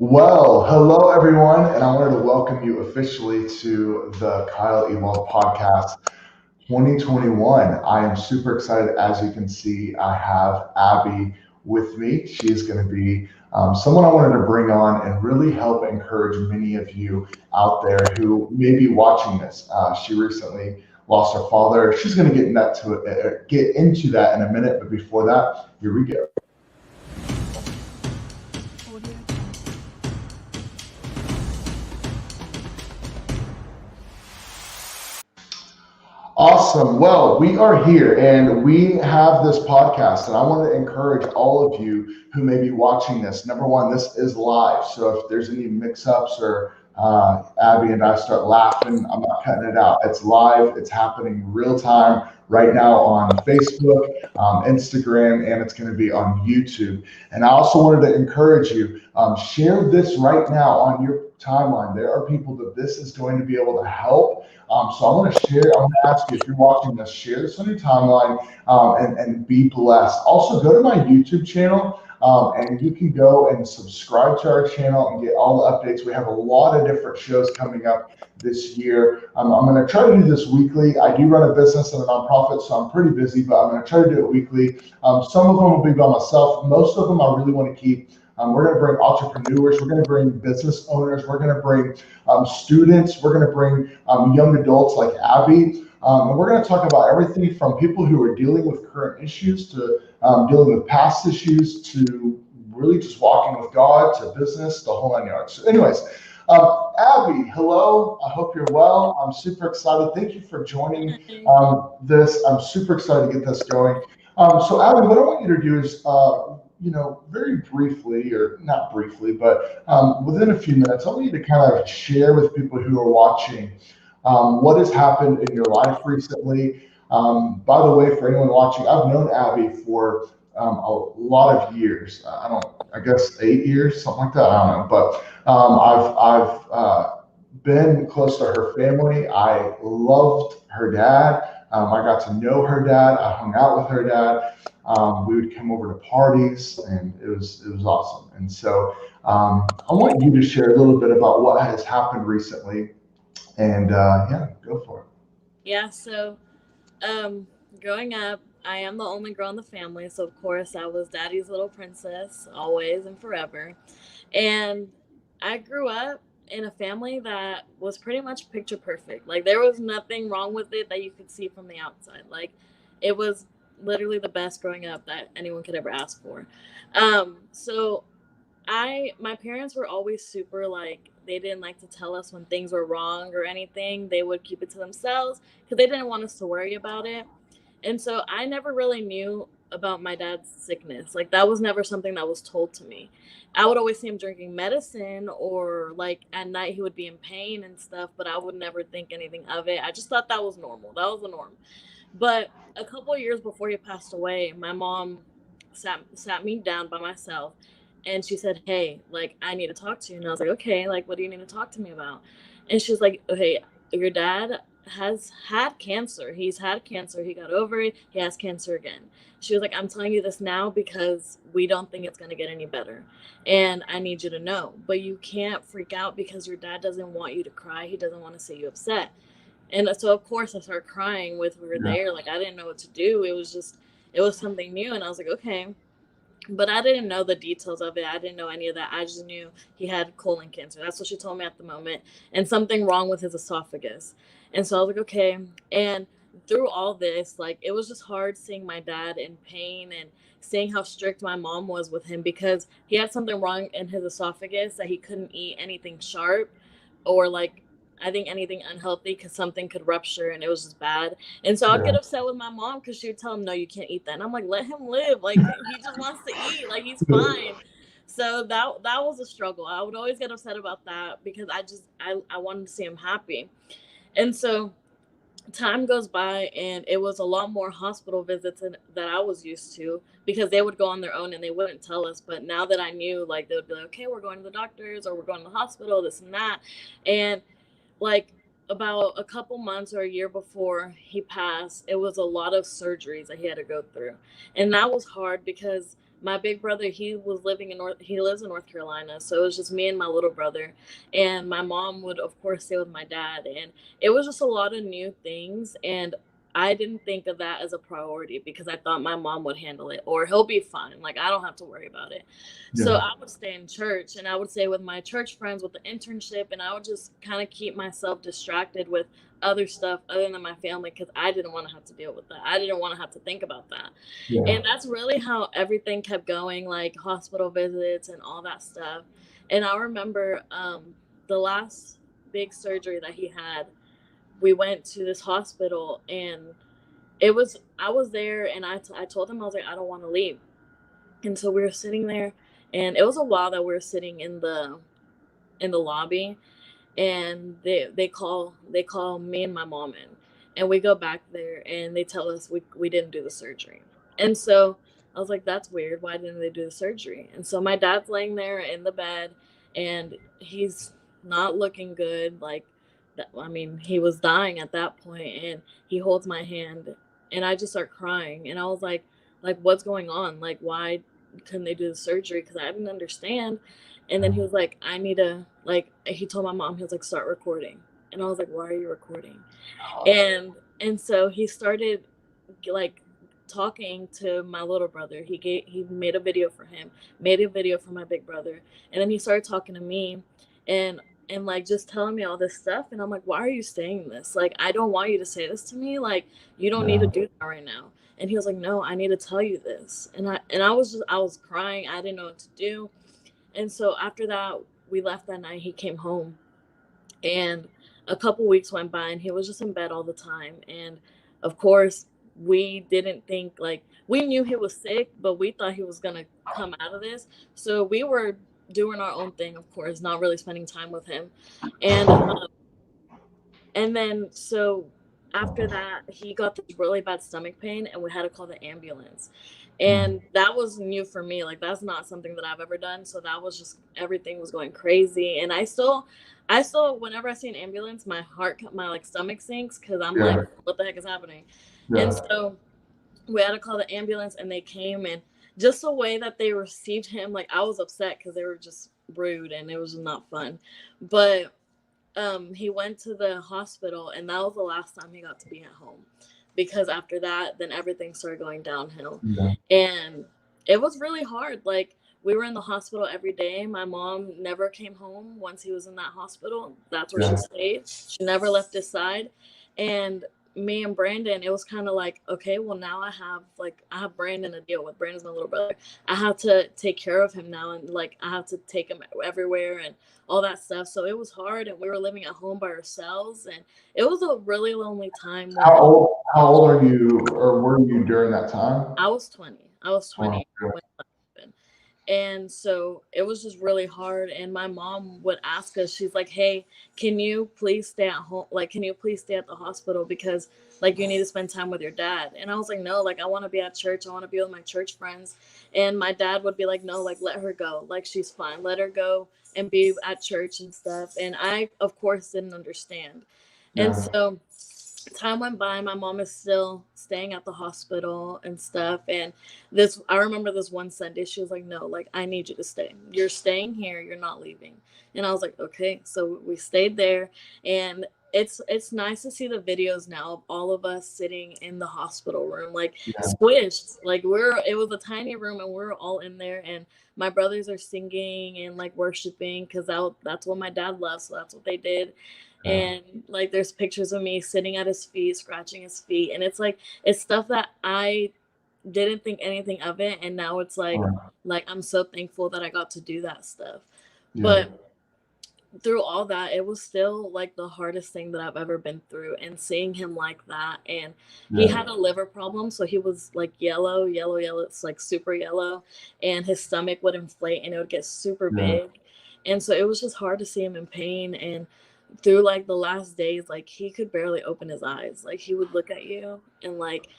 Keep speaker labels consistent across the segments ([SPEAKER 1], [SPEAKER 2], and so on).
[SPEAKER 1] Well, hello everyone, and I wanted to welcome you officially to the Ewald Podcast 2021. I am super excited. As you can see, I have Abby with me. She is going to be someone I wanted to bring on and really help encourage many of you out there who may be watching this. She recently lost her father. She's going to get into that in a minute, but before that, here we go. Awesome. Well, we are here and we have this podcast, and I want to encourage all of you who may be watching this. Number one, this is live. So if there's any mix ups or Abby and I start laughing, I'm not cutting it out. It's live, it's happening real time right now on Facebook, Instagram, and it's going to be on YouTube. And I also wanted to encourage you, share this right now on your timeline. There are people that this is going to be able to help. So I'm going to share. I'm going to ask you if you're watching this, share this on your timeline and be blessed. Also, go to my YouTube channel and you can go and subscribe to our channel and get all the updates. We have a lot of different shows coming up this year. I'm going to try to do this weekly. I do run a business and a nonprofit, so I'm pretty busy, but I'm going to try to do it weekly. Some of them will be by myself. Most of them I really want to keep. We're going to bring entrepreneurs. We're going to bring business owners. We're going to bring students. We're going to bring young adults like Abby. And we're going to talk about everything from people who are dealing with current issues to dealing with past issues to really just walking with God to business, the whole 9 yards. So anyways, Abby, hello. I hope you're well. I'm super excited. Thank you for joining this. I'm super excited to get this going. So Abby, what I want you to do is very briefly, or not briefly, but within a few minutes, I want you to kind of share with people who are watching what has happened in your life recently. By the way, for anyone watching, I've known Abby for a lot of years. I guess 8 years, something like that. I don't know, but I've been close to her family. I loved her dad. I got to know her dad. I hung out with her dad. We would come over to parties, and it was awesome. And so I want you to share a little bit about what has happened recently, and go for it.
[SPEAKER 2] Yeah, so growing up, I am the only girl in the family, so of course I was daddy's little princess, always and forever. And I grew up in a family that was pretty much picture perfect. Like there was nothing wrong with it that you could see from the outside. Like it was literally the best growing up that anyone could ever ask for. So my parents were always super like they didn't like to tell us when things were wrong or anything. They would keep it to themselves because they didn't want us to worry about it. And so I never really knew about my dad's sickness. Like that was never something that was told to me. I would always see him drinking medicine or like at night he would be in pain and stuff, but I would never think anything of it. I just thought that was normal. That was the norm. But a couple of years before he passed away, my mom sat me down by myself and she said, "Hey, like I need to talk to you." And I was like, "Okay, like what do you need to talk to me about?" And she was like, "Okay, your dad has had cancer. He's had cancer. He got over it. He has cancer again." She was like, "I'm telling you this now because we don't think it's going to get any better. And I need you to know. But you can't freak out because your dad doesn't want you to cry. He doesn't want to see you upset." And so, of course, I started crying with we were
[SPEAKER 1] Yeah.
[SPEAKER 2] there. Like, I didn't know what to do. It was something new. And I was like, okay. But I didn't know the details of it. I didn't know any of that. I just knew he had colon cancer. That's what she told me at the moment. And something wrong with his esophagus. And so I was like, okay. And through all this, like, it was just hard seeing my dad in pain and seeing how strict my mom was with him because he had something wrong in his esophagus that he couldn't eat anything sharp or like I think anything unhealthy because something could rupture and it was just bad. And so I'd
[SPEAKER 1] Yeah.
[SPEAKER 2] get upset with my mom because she would tell him, "No, you can't eat that." And I'm like, "Let him live. Like he just wants to eat. Like he's fine." So that was a struggle. I would always get upset about that because I wanted to see him happy. And so time goes by and it was a lot more hospital visits that I was used to because they would go on their own and they wouldn't tell us. But now that I knew, like they would be like, "Okay, we're going to the doctors or we're going to the hospital, this and that." And like about a couple months or a year before he passed, it was a lot of surgeries that he had to go through. And that was hard because my big brother, he lives in North Carolina, so it was just me and my little brother, and my mom would of course stay with my dad, and it was just a lot of new things, and I didn't think of that as a priority because I thought my mom would handle it, or he'll be fine, like I don't have to worry about it. So
[SPEAKER 1] Yeah.
[SPEAKER 2] I would stay in church, and I would stay with my church friends with the internship, and I would just kind of keep myself distracted with other stuff other than my family because I didn't want to have to deal with that. I didn't want to have to think about that.
[SPEAKER 1] Yeah.
[SPEAKER 2] And that's really how everything kept going, like hospital visits and all that stuff. And I remember the last big surgery that he had, we went to this hospital, and I was there, and I told him, I was like, I don't want to leave. And so we were sitting there, and it was a while that we were sitting in the lobby, and they call me and my mom in, and we go back there, and they tell us we didn't do the surgery. And so I was like, that's weird, why didn't they do the surgery? And so my dad's laying there in the bed, and he's not looking good, like that. I mean, he was dying at that point, and he holds my hand, and I just start crying, and I was like what's going on, like why couldn't they do the surgery, because I didn't understand. And then he was like, I need to, like, he told my mom, he was like, start recording. And I was like, why are you recording? And so he started like talking to my little brother. He made a video for him, made a video for my big brother, and then he started talking to me, and like just telling me all this stuff. And I'm like, why are you saying this? Like, I don't want you to say this to me. Like, you don't need to
[SPEAKER 1] Yeah.
[SPEAKER 2] do that right now. And he was like, no, I need to tell you this. And I was crying. I didn't know what to do. And so after that, we left that night. He came home, and a couple weeks went by, and he was just in bed all the time. And of course, we didn't think, like, we knew he was sick, but we thought he was going to come out of this. So we were doing our own thing, of course, not really spending time with him. And and then so after that, he got this really bad stomach pain, and we had to call the ambulance. And that was new for me. Like, that's not something that I've ever done. So that was just, everything was going crazy. And I still, whenever I see an ambulance, my like stomach sinks, because I'm like,
[SPEAKER 1] Yeah.
[SPEAKER 2] what the heck is happening? And
[SPEAKER 1] Yeah.
[SPEAKER 2] so we had to call the ambulance, and they came, and just the way that they received him, like, I was upset because they were just rude, and it was just not fun. But he went to the hospital, and that was the last time he got to be at home, because after that, then everything started going downhill.
[SPEAKER 1] Yeah.
[SPEAKER 2] And it was really hard. Like, we were in the hospital every day. My mom never came home once he was in that hospital. That's where she
[SPEAKER 1] Yeah.
[SPEAKER 2] stayed. She never left his side. And me and Brandon, it was kind of like, okay, well, now I have Brandon to deal with. Brandon's my little brother. I have to take care of him now, and like I have to take him everywhere and all that stuff. So it was hard, and we were living at home by ourselves, and it was a really lonely time when
[SPEAKER 1] How old are you, or were you during that time?
[SPEAKER 2] I was 20. I was
[SPEAKER 1] 20.
[SPEAKER 2] 20 when that happened. And so it was just really hard. And my mom would ask us, she's like, hey, can you please stay at home? Like, can you please stay at the hospital? Because, like, you need to spend time with your dad. And I was like, no, like, I want to be at church. I want to be with my church friends. And my dad would be like, no, like, let her go. Like, she's fine. Let her go and be at church and stuff. And I, of course, didn't understand. And
[SPEAKER 1] Yeah.
[SPEAKER 2] so time went by, my mom is still staying at the hospital and stuff. And I remember this one Sunday, she was like, no, like, I need you to stay, you're staying here, you're not leaving. And I was like, okay. So we stayed there. And it's nice to see the videos now of all of us sitting in the hospital room, like
[SPEAKER 1] Yeah.
[SPEAKER 2] squished, like it was a tiny room, and we're all in there, and my brothers are singing and like worshiping, because that's what my dad loves, so that's what they did.
[SPEAKER 1] Yeah.
[SPEAKER 2] And like, there's pictures of me sitting at his feet, scratching his feet, and it's like, it's stuff that I didn't think anything of it, and now it's
[SPEAKER 1] Right.
[SPEAKER 2] like I'm so thankful that I got to do that stuff.
[SPEAKER 1] Yeah.
[SPEAKER 2] But through all that, it was still like the hardest thing that I've ever been through, and seeing him like that. And he
[SPEAKER 1] Yeah.
[SPEAKER 2] had a liver problem, so he was like yellow, yellow, yellow. It's like super yellow, and his stomach would inflate, and it would get super
[SPEAKER 1] Yeah.
[SPEAKER 2] big. And so it was just hard to see him in pain. And through like the last days, like, he could barely open his eyes. Like, he would look at you, and like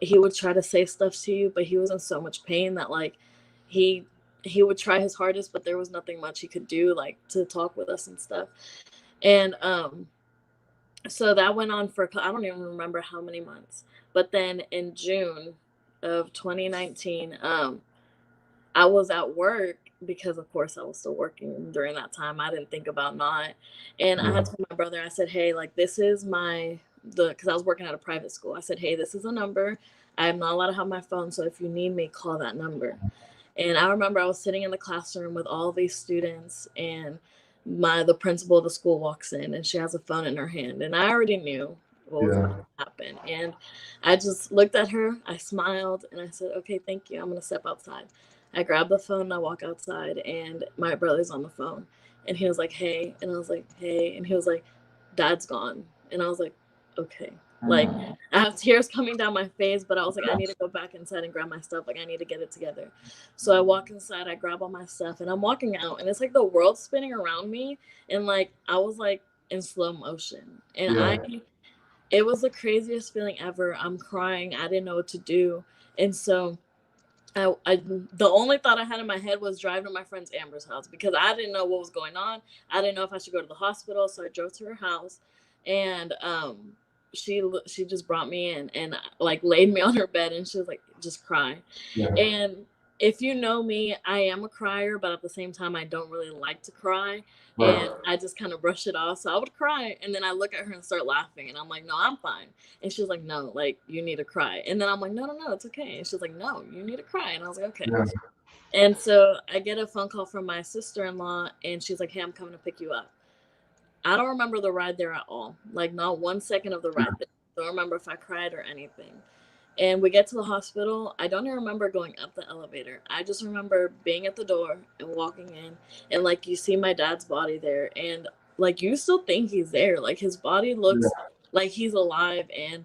[SPEAKER 2] he would try to say stuff to you, but he was in so much pain that like he he would try his hardest, but there was nothing much he could do, like, to talk with us and stuff. And so that went on for, I don't even remember how many months. But then in June of 2019, I was at work because, of course, I was still working during that time. I didn't think about not. And I had
[SPEAKER 1] Yeah.
[SPEAKER 2] told my brother, I said, hey, like, this is because I was working at a private school. I said, hey, this is a number. I'm not allowed to have my phone. So if you need me, call that number. And I remember I was sitting in the classroom with all these students, and the principal of the school walks in, and she has a phone in her hand. And I already knew what was about
[SPEAKER 1] Yeah.
[SPEAKER 2] to happen. And I just looked at her, I smiled, and I said, okay, thank you. I'm going to step outside. I grabbed the phone and I walk outside, and my brother's on the phone. And he was like, hey. And I was like, hey. And he was like, Dad's gone. And I was like, okay. Like,
[SPEAKER 1] Mm.
[SPEAKER 2] I have tears coming down my face, but I was like, I need to go back inside and grab my stuff. Like, I need to get it together. So I walk inside, I grab all my stuff, and I'm walking out, and it's like the world spinning around me. And like, I was like in slow motion. And
[SPEAKER 1] Yeah.
[SPEAKER 2] it was the craziest feeling ever. I'm crying. I didn't know what to do. And so the only thought I had in my head was driving to my friend's Amber's house because I didn't know what was going on. I didn't know if I should go to the hospital, so I drove to her house, and she just brought me in and like laid me on her bed, and she was like, just cry.
[SPEAKER 1] Yeah.
[SPEAKER 2] And if you know me, I am a crier, but at the same time, I don't really like to cry. And
[SPEAKER 1] Right.
[SPEAKER 2] I just kind of brush it off. So I would cry, and then I look at her and start laughing, and I'm like, no, I'm fine. And she was like, no, like, you need to cry. And then I'm like, no, no, no, it's okay. And she's like, no, you need to cry. And I was like, okay.
[SPEAKER 1] Yeah.
[SPEAKER 2] And so I get a phone call from my sister-in-law, and she's like, hey, I'm coming to pick you up. I don't remember the ride there at all. Like, not 1 second of the ride there. Don't remember if I cried or anything. And we get to the hospital. I don't even remember going up the elevator. I just remember being at the door and walking in, and like, you see my dad's body there, and like, you still think he's there. Like, his body looks
[SPEAKER 1] Yeah.
[SPEAKER 2] like he's alive. And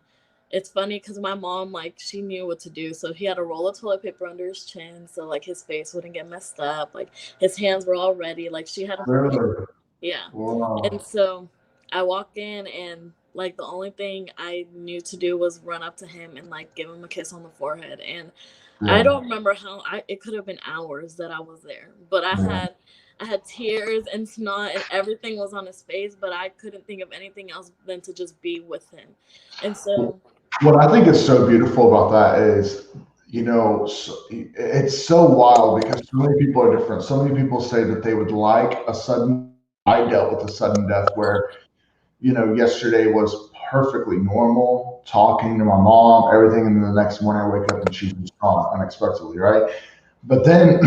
[SPEAKER 2] it's funny because my mom, like, she knew what to do. So he had a roll of toilet paper under his chin, so like his face wouldn't get messed up. Like, his hands were all ready. Like, she had a whole plan.
[SPEAKER 1] Really?
[SPEAKER 2] Yeah. And
[SPEAKER 1] Wow.
[SPEAKER 2] so I walk in, and like, the only thing I knew to do was run up to him and like give him a kiss on the forehead. And I
[SPEAKER 1] Yeah.
[SPEAKER 2] don't remember how it could have been hours that I was there, but
[SPEAKER 1] Yeah.
[SPEAKER 2] I had tears and snot and everything was on his face, but I couldn't think of anything else than to just be with him. And so
[SPEAKER 1] What I think is so beautiful about that is, it's so wild because so many people are different. So many people say that they would like a sudden. I dealt with a sudden death where, yesterday was perfectly normal, talking to my mom, everything, and then the next morning I wake up and she's just gone unexpectedly, right? But then,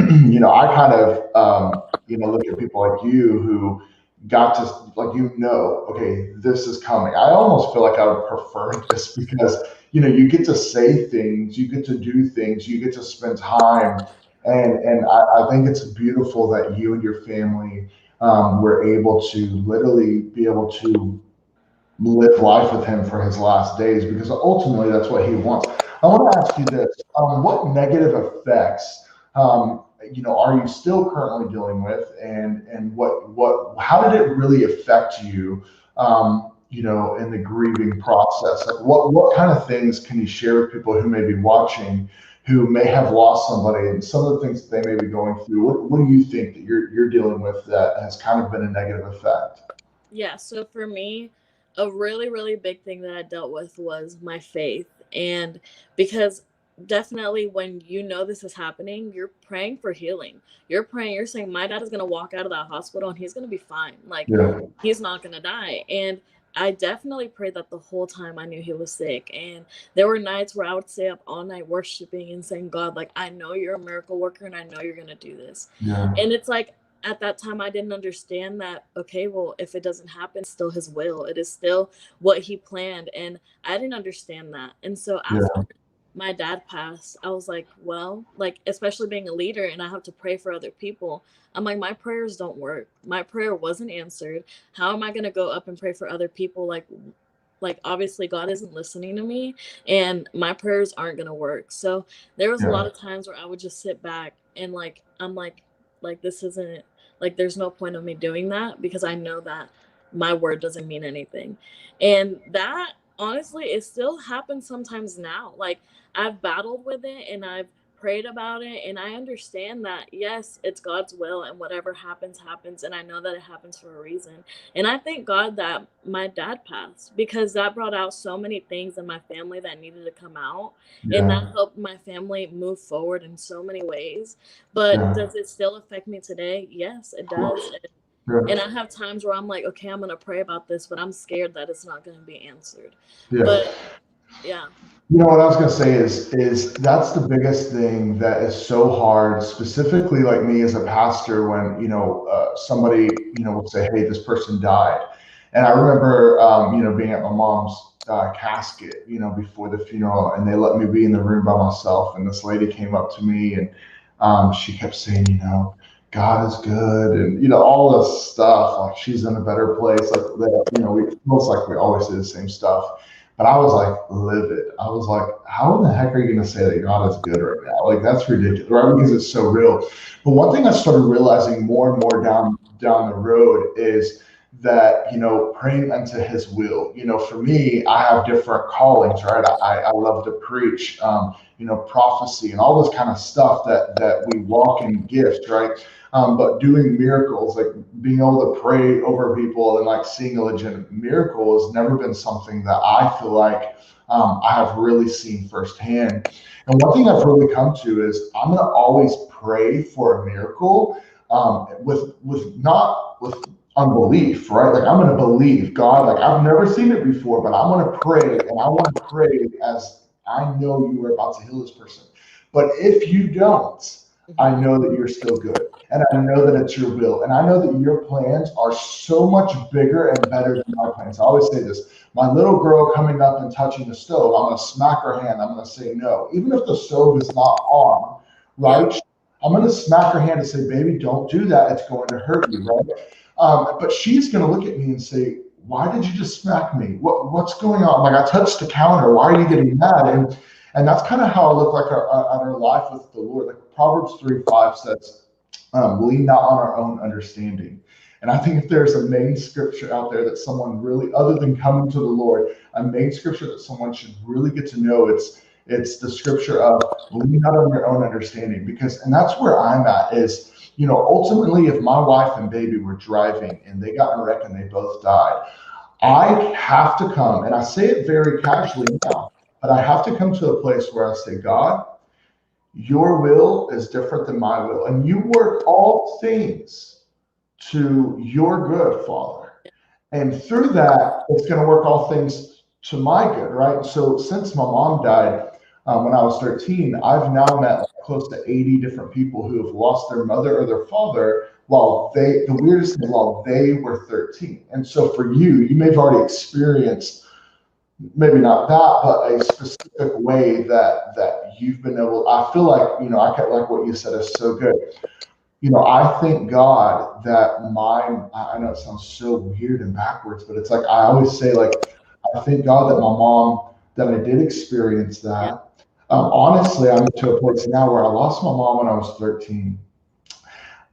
[SPEAKER 1] I kind of, look at people like you who got to, like, okay, this is coming. I almost feel like I would prefer this because, you get to say things, you get to do things, you get to spend time. And I think it's beautiful that you and your family were able to literally be able to live life with him for his last days because ultimately that's what he wants. I want to ask you this: what negative effects, are you still currently dealing with, and how did it really affect you, in the grieving process? Like, what kind of things can you share with people who may be watching? Who may have lost somebody, and some of the things that they may be going through. What do you think that you're dealing with that has kind of been a negative effect?
[SPEAKER 2] yeah, so for me, a really, really big thing that I dealt with was my faith. And because definitely when you know this is happening, you're praying for healing. You're praying, you're saying, my dad is going to walk out of that hospital and he's going to be fine. Like,
[SPEAKER 1] Yeah.
[SPEAKER 2] he's not going to die. And I definitely prayed that the whole time I knew he was sick. And there were nights where I would stay up all night worshiping and saying, God, like, I know you're a miracle worker and I know you're going to do this.
[SPEAKER 1] Yeah.
[SPEAKER 2] And it's like, at that time I didn't understand that, okay, well, if it doesn't happen, it's still his will, it is still what he planned. And I didn't understand that. And so after
[SPEAKER 1] Yeah.
[SPEAKER 2] my dad passed, I was like, well, like, especially being a leader and I have to pray for other people, I'm like, my prayers don't work, my prayer wasn't answered. How am I going to go up and pray for other people? Like, obviously God isn't listening to me, and my prayers aren't going to work. So there was a lot
[SPEAKER 1] Yeah.
[SPEAKER 2] of times where I would just sit back and like, I'm like, this isn't, like, there's no point of me doing that because I know that my word doesn't mean anything. And that honestly, it still happens sometimes now. Like, I've battled with it and I've prayed about it, and I understand that yes, it's God's will, and whatever happens happens, and I know that it happens for a reason. And I thank God that my dad passed, because that brought out so many things in my family that needed to come out, and that
[SPEAKER 1] Yeah.
[SPEAKER 2] helped my family move forward in so many ways. But
[SPEAKER 1] Yeah.
[SPEAKER 2] does it still affect me today? Yes, it
[SPEAKER 1] Of
[SPEAKER 2] does.
[SPEAKER 1] course. Yeah.
[SPEAKER 2] And I have times where I'm like, okay, I'm gonna pray about this, but I'm scared that it's not gonna be answered.
[SPEAKER 1] Yeah.
[SPEAKER 2] But yeah.
[SPEAKER 1] You know what I was gonna say is that's the biggest thing that is so hard, specifically like me as a pastor, when somebody would say, "Hey, this person died," and I remember being at my mom's casket, before the funeral, and they let me be in the room by myself, and this lady came up to me and she kept saying, God is good, and all this stuff, like she's in a better place, like that, we most likely always say the same stuff. But I was like livid. I was like, how in the heck are you going to say that God is good right now? Like, that's ridiculous, right? Because it's so real. But one thing I started realizing more and more down the road is that, praying unto his will. For me, I have different callings, right? I love to preach, prophecy and all this kind of stuff that we walk in gifts, right? But doing miracles, like being able to pray over people and like seeing a legitimate miracle, has never been something that I feel like I have really seen firsthand. And one thing I've really come to is I'm going to always pray for a miracle, with not with unbelief, right? Like I'm going to believe God. Like I've never seen it before, but I'm going to pray, and I want to pray as I know you are about to heal this person. But if you don't, I know that you're still good. And I know that it's your will. And I know that your plans are so much bigger and better than my plans. I always say this: my little girl coming up and touching the stove, I'm going to smack her hand. I'm going to say no. Even if the stove is not on, right? I'm going to smack her hand and say, baby, don't do that. It's going to hurt you, right? But she's going to look at me and say, why did you just smack me? What's going on? Like, I touched the counter. Why are you getting mad? And that's kind of how I look like on our life with the Lord. Like Proverbs 3:5 says, lean not on our own understanding. And I think if there's a main scripture out there that someone really, other than coming to the Lord, a main scripture that someone should really get to know, it's the scripture of lean not on your own understanding. And that's where I'm at is, ultimately, if my wife and baby were driving and they got in a wreck and they both died, I have to come, and I say it very casually now, but I have to come to a place where I say, God, your will is different than my will, and you work all things to your good, Father. And through that, it's going to work all things to my good, right? So since my mom died when I was 13, I've now met close to 80 different people who have lost their mother or their father the weirdest thing, while they were 13. And so for you may have already experienced, maybe not that, but a specific way that you've been able. I feel like, I kept, like what you said is so good. I thank God that I know it sounds so weird and backwards, but it's like I always say, like, I thank God that my mom, that I did experience that. Honestly, I'm to a place now where I lost my mom when I was 13.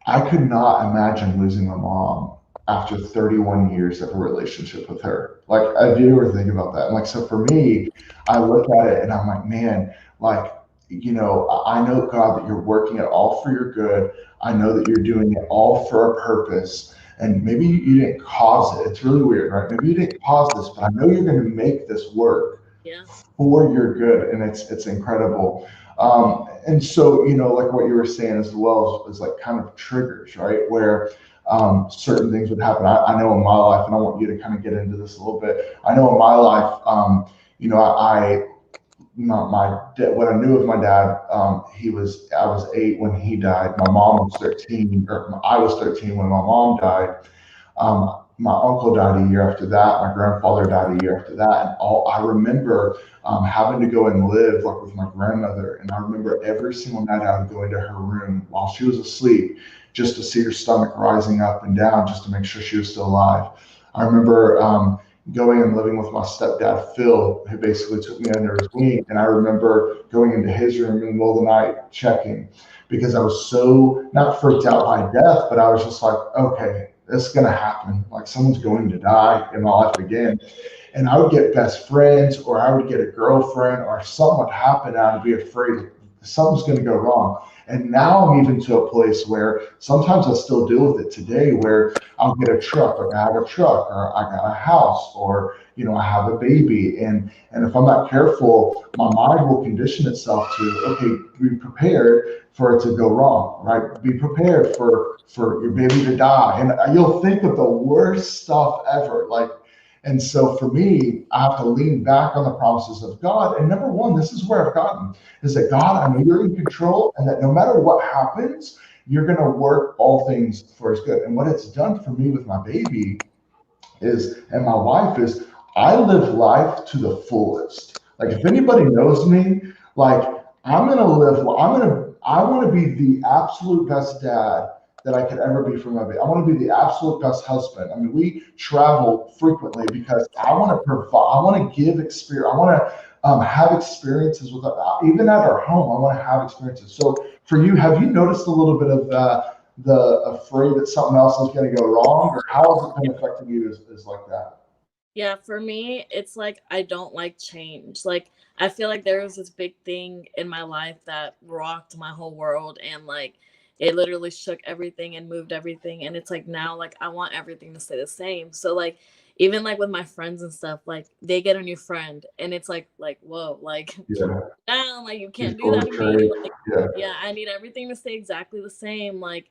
[SPEAKER 1] I could not imagine losing my mom after 31 years of a relationship with her. Like, I do ever think about that. And like, so for me, I look at it and I'm like, man, like, I know, God, that you're working it all for your good. I know that you're doing it all for a purpose. And maybe you didn't cause it. It's really weird, right? Maybe you didn't cause this, but I know you're going to make this work for your good. And it's incredible. And so, like what you were saying as well is like kind of triggers, right? Where certain things would happen. I know in my life, and I want you to kind of get into this a little bit. I know in my life, what I knew of my dad, I was 8 when he died. My mom was 13, or I was 13 when my mom died. My uncle died a year after that. My grandfather died a year after that. And I remember having to go and live like with my grandmother. And I remember every single night I would go into her room while she was asleep, just to see her stomach rising up and down, just to make sure she was still alive. I remember going and living with my stepdad, Phil, who basically took me under his wing. And I remember going into his room in the middle of the night, checking, because I was so not freaked out by death, but I was just like, okay, this is going to happen. Like, someone's going to die in my life again. And I would get best friends, or I would get a girlfriend, or something would happen. I would be afraid something's going to go wrong. And now I'm even to a place where sometimes I still deal with it today, where I'll get a truck, like I have a truck, or I got a house, or I have a baby, and if I'm not careful, my mind will condition itself to, okay, be prepared for it to go wrong, right? Be prepared for your baby to die, and you'll think of the worst stuff ever, like. And so for me, I have to lean back on the promises of God. And number one, this is where I've gotten, is that God, I know you're in control, and that no matter what happens, you're going to work all things for his good. And what it's done for me with my baby is, and my wife is, I live life to the fullest. Like if anybody knows me, like I want to be the absolute best dad that I could ever be for my baby. I want to be the absolute best husband. I mean, we travel frequently because I want to provide, I want to give experience. I want to have experiences with, even at our home, I want to have experiences. So for you, have you noticed a little bit of the afraid that something else is going to go wrong, or how has it been affecting you is like that?
[SPEAKER 2] Yeah, for me, it's like I don't like change. Like I feel like there was this big thing in my life that rocked my whole world, and like it literally shook everything and moved everything, and it's like now like I want everything to stay the same. So like even like with my friends and stuff, like they get a new friend and it's like whoa, like
[SPEAKER 1] Yeah,
[SPEAKER 2] down, like you can't do
[SPEAKER 1] before
[SPEAKER 2] that
[SPEAKER 1] we
[SPEAKER 2] to me.
[SPEAKER 1] trade.
[SPEAKER 2] Like
[SPEAKER 1] Yeah,
[SPEAKER 2] yeah, I need everything to stay exactly the same. Like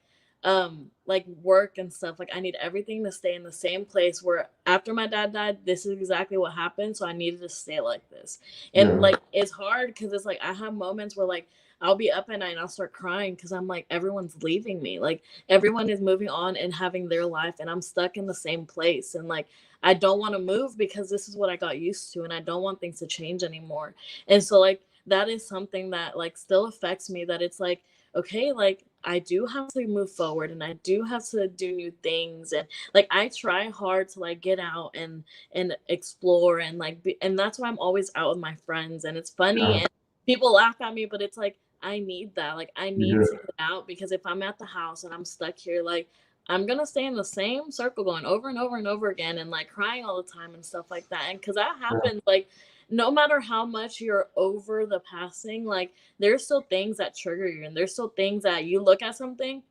[SPEAKER 2] work and stuff, like I need everything to stay in the same place, where after my dad died, this is exactly what happened, so I needed to stay like this. And
[SPEAKER 1] yeah,
[SPEAKER 2] like it's hard because it's like I have moments where like I'll be up at night and I'll start crying because I'm like, everyone's leaving me, like everyone is moving on and having their life, and I'm stuck in the same place. And like I don't want to move because this is what I got used to, and I don't want things to change anymore. And so like that is something that like still affects me, that it's like, okay, like I do have to move forward and I do have to do new things. And like I try hard to like get out and explore and like and that's why I'm always out with my friends, and it's funny
[SPEAKER 1] yeah,
[SPEAKER 2] and people laugh at me, but it's like I need that. Like I
[SPEAKER 1] you
[SPEAKER 2] need
[SPEAKER 1] do.
[SPEAKER 2] to get out, because if I'm at the house and I'm stuck here, like I'm gonna stay in the same circle going over and over and over again, and like crying all the time and stuff like that. And because that
[SPEAKER 1] Yeah,
[SPEAKER 2] happens, like no matter how much you're over the passing, like there's still things that trigger you, and there's still things that you look at something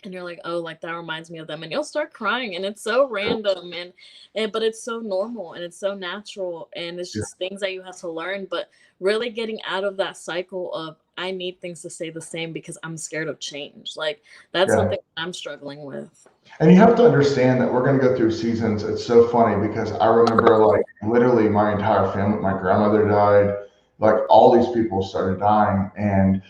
[SPEAKER 2] and you're like, oh, like that reminds me of them, and you'll start crying, and it's so random, and but it's so normal and it's so natural, and it's
[SPEAKER 1] yeah,
[SPEAKER 2] just things that you have to learn. But really getting out of that cycle of I need things to stay the same because I'm scared of change, like that's
[SPEAKER 1] yeah.
[SPEAKER 2] something I'm struggling with.
[SPEAKER 1] And you have to understand that we're going to go through seasons. It's so funny because I remember like literally my entire family, my grandmother died, like all these people started dying. And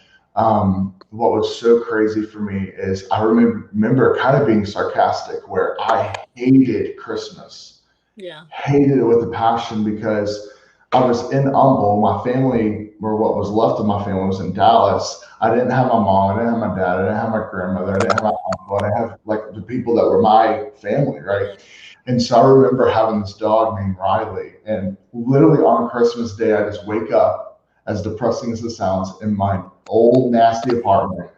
[SPEAKER 1] what was so crazy for me is I remember kind of being sarcastic where I hated Christmas,
[SPEAKER 2] Yeah.
[SPEAKER 1] hated it with a passion because I was in Humble. My family, or what was left of my family, was in Dallas. I didn't have my mom, I didn't have my dad, I didn't have my grandmother, I didn't have my uncle, I didn't have like the people that were my family, right?
[SPEAKER 2] Yeah.
[SPEAKER 1] And so I remember having this dog named Riley, and literally on Christmas Day, I just wake up, as depressing as it sounds, in my old nasty apartment,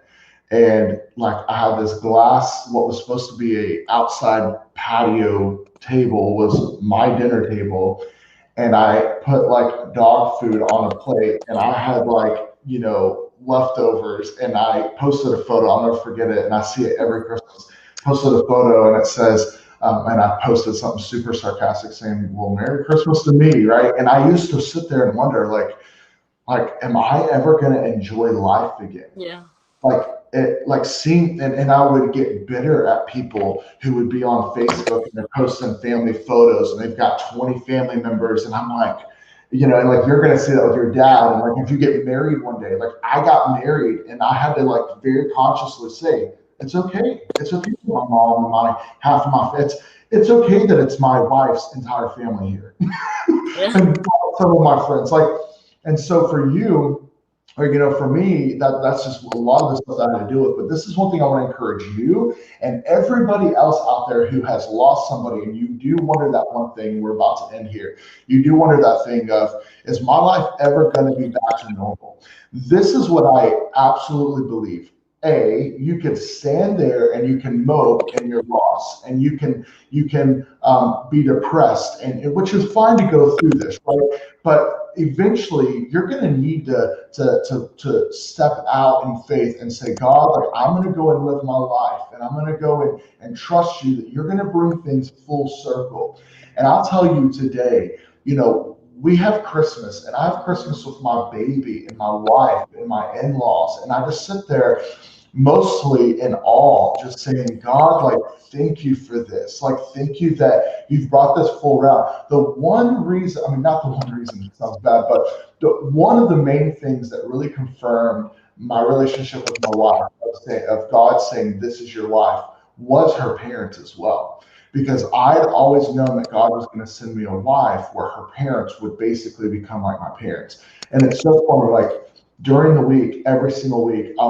[SPEAKER 1] and like I had this glass, what was supposed to be a outside patio table was my dinner table, and I put like dog food on a plate, and I had like, leftovers, and I posted a photo. I'll never forget it. And I see it every Christmas. Posted a photo, and it says, and I posted something super sarcastic saying, well, Merry Christmas to me, right? And I used to sit there and wonder, like, am I ever going to enjoy life again?
[SPEAKER 2] Yeah.
[SPEAKER 1] Like it, like seeing, and I would get bitter at people who would be on Facebook and they're posting family photos and they've got 20 family members, and I'm like, and like you're gonna see that with your
[SPEAKER 2] Yeah.
[SPEAKER 1] dad, and like if you get married one day, like I got married and I had to like very consciously say, it's okay for my mom and my half of my it's okay that it's my wife's entire family here.
[SPEAKER 2] Yeah.
[SPEAKER 1] And some of my friends, like, and so for you, or for me, that's just a lot of the stuff that I had to deal with. But this is one thing I want to encourage you and everybody else out there who has lost somebody, and you do wonder that one thing. We're about to end here. You do wonder that thing of, is my life ever going to be back to normal? This is what I absolutely believe. you can stand there and you can mope in your loss, and you can be depressed, and which is fine to go through this, right? But eventually, you're going to need to step out in faith and say, God, like, I'm going to go and live my life, and I'm going to go and trust you that you're going to bring things full circle. And I'll tell you today, we have Christmas, and I have Christmas with my baby and my wife and my in-laws, and I just sit there mostly in awe, just saying, God, like, thank you for this. Like, thank you that you've brought this full round. The one reason, I mean, not the one reason, it sounds bad, but one of the main things that really confirmed my relationship with my wife, of God saying, this is your life, was her parents as well. Because I'd always known that God was going to send me a wife where her parents would basically become like my parents. And it's so funny, like, during the week, every single week, I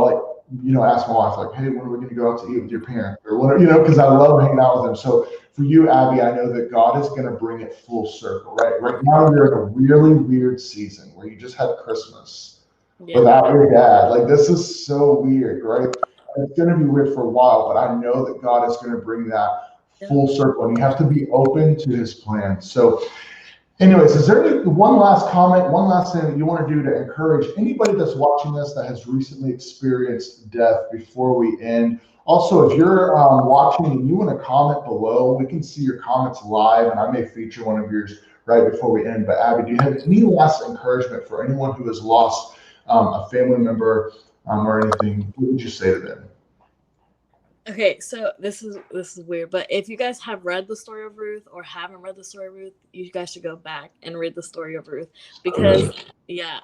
[SPEAKER 1] ask my wife, like, hey, when are we going to go out to eat with your parents? Or whatever, because I love hanging out with them. So for you, Abby, I know that God is going to bring it full circle, right? Right now, you're in a really weird season where you just had Christmas without your dad. Like, this is so weird, right? And it's going to be weird for a while, but I know that God is going to bring that full circle, and you have to be open to his plan. So anyways, is there one last comment, one last thing that you want to do to encourage anybody that's watching this that has recently experienced death before we end? Also, if you're watching and you want to comment below, we can see your comments live, and I may feature one of yours right before we end. But Abby, do you have any last encouragement for anyone who has lost a family member or anything? What would you say to them?
[SPEAKER 2] Okay, so this is weird, but if you guys have read the story of Ruth or haven't read the story of Ruth, you guys should go back and read the story of Ruth, because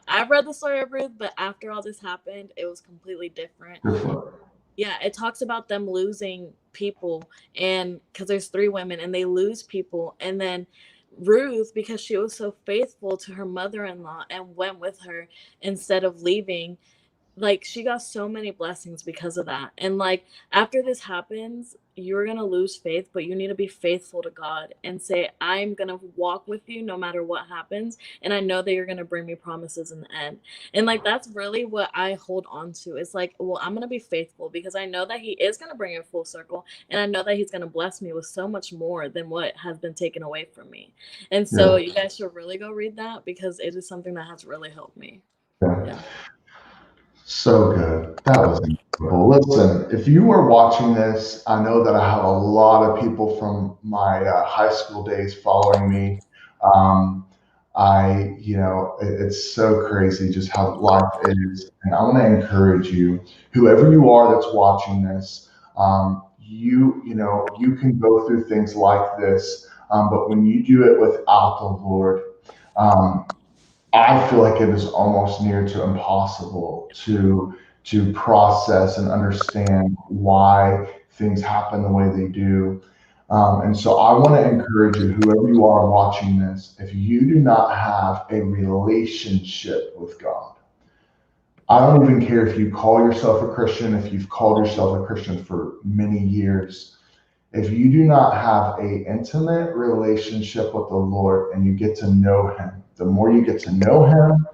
[SPEAKER 2] I've read the story of Ruth, but after all this happened, it was completely different. Yeah, it talks about them losing people, and because there's 3 women and they lose people, and then Ruth, because she was so faithful to her mother-in-law and went with her instead of leaving, like, she got so many blessings because of that. And like, after this happens, you're gonna lose faith, but you need to be faithful to God and say, I'm gonna walk with you no matter what happens, and I know that you're gonna bring me promises in the end. And like, that's really what I hold on to. It's like, well, I'm gonna be faithful because I know that he is gonna bring it full circle, and I know that he's gonna bless me with so much more than what has been taken away from me. And so you guys should really go read that, because it is something that has really helped me. Yeah.
[SPEAKER 1] So good. That was incredible. Listen, if you are watching this, I know that I have a lot of people from my high school days following me. It's so crazy just how life is. And I want to encourage you, whoever you are that's watching this, you can go through things like this. But when you do it without the Lord, I feel like it is almost near to impossible to process and understand why things happen the way they do. And so I want to encourage you, whoever you are watching this, if you do not have a relationship with God, I don't even care if you call yourself a Christian, if you've called yourself a Christian for many years, if you do not have an intimate relationship with the Lord and you get to know him, the more you get to know him,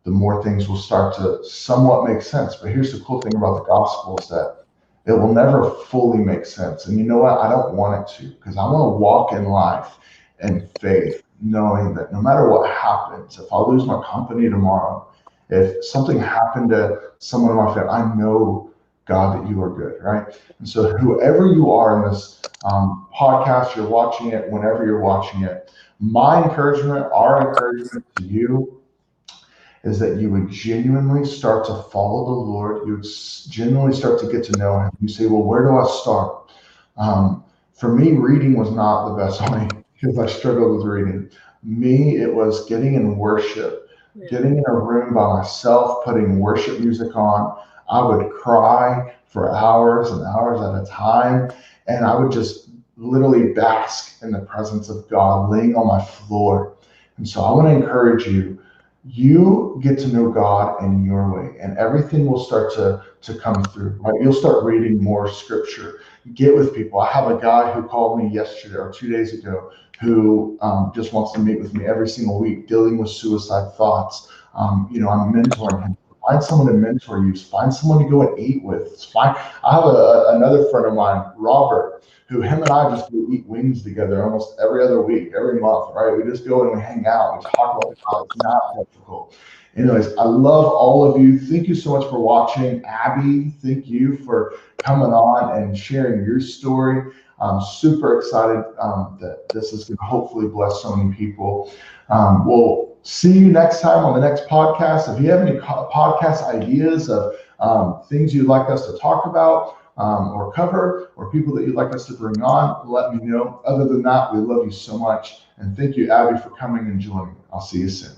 [SPEAKER 1] the more things will start to somewhat make sense. But here's the cool thing about the gospel is that it will never fully make sense. And you know what? I don't want it to, because I want to walk in life in faith, knowing that no matter what happens, if I lose my company tomorrow, if something happened to someone in my family, I know, God, that you are good, right? And so whoever you are in this podcast, you're watching it, whenever you're watching it, my encouragement, our encouragement to you is that you would genuinely start to follow the Lord. You would genuinely start to get to know him. You say, well, where do I start? For me, reading was not the best way because I struggled with reading. Me, it was getting in worship, getting in a room by myself, putting worship music on. I would cry for hours and hours at a time, and I would just literally bask in the presence of God, laying on my floor. And so I want to encourage you, you get to know God in your way, and everything will start to come through, right? You'll start reading more scripture, get with people. I have a guy who called me yesterday or 2 days ago who just wants to meet with me every single week, dealing with suicide thoughts. I'm mentoring him for Find someone to mentor you. Find someone to go and eat with. I have another friend of mine, Robert, who him and I just go eat wings together almost every other week, every month, right? We just go and we hang out. We talk about how it's not difficult. Anyways, I love all of you. Thank you so much for watching. Abby, thank you for coming on and sharing your story. I'm super excited that this is going to hopefully bless so many people. We'll see you next time on the next podcast. If you have any podcast ideas of things you'd like us to talk about or cover, or people that you'd like us to bring on, let me know. Other than that, we love you so much. And thank you, Abby, for coming and joining. I'll see you soon.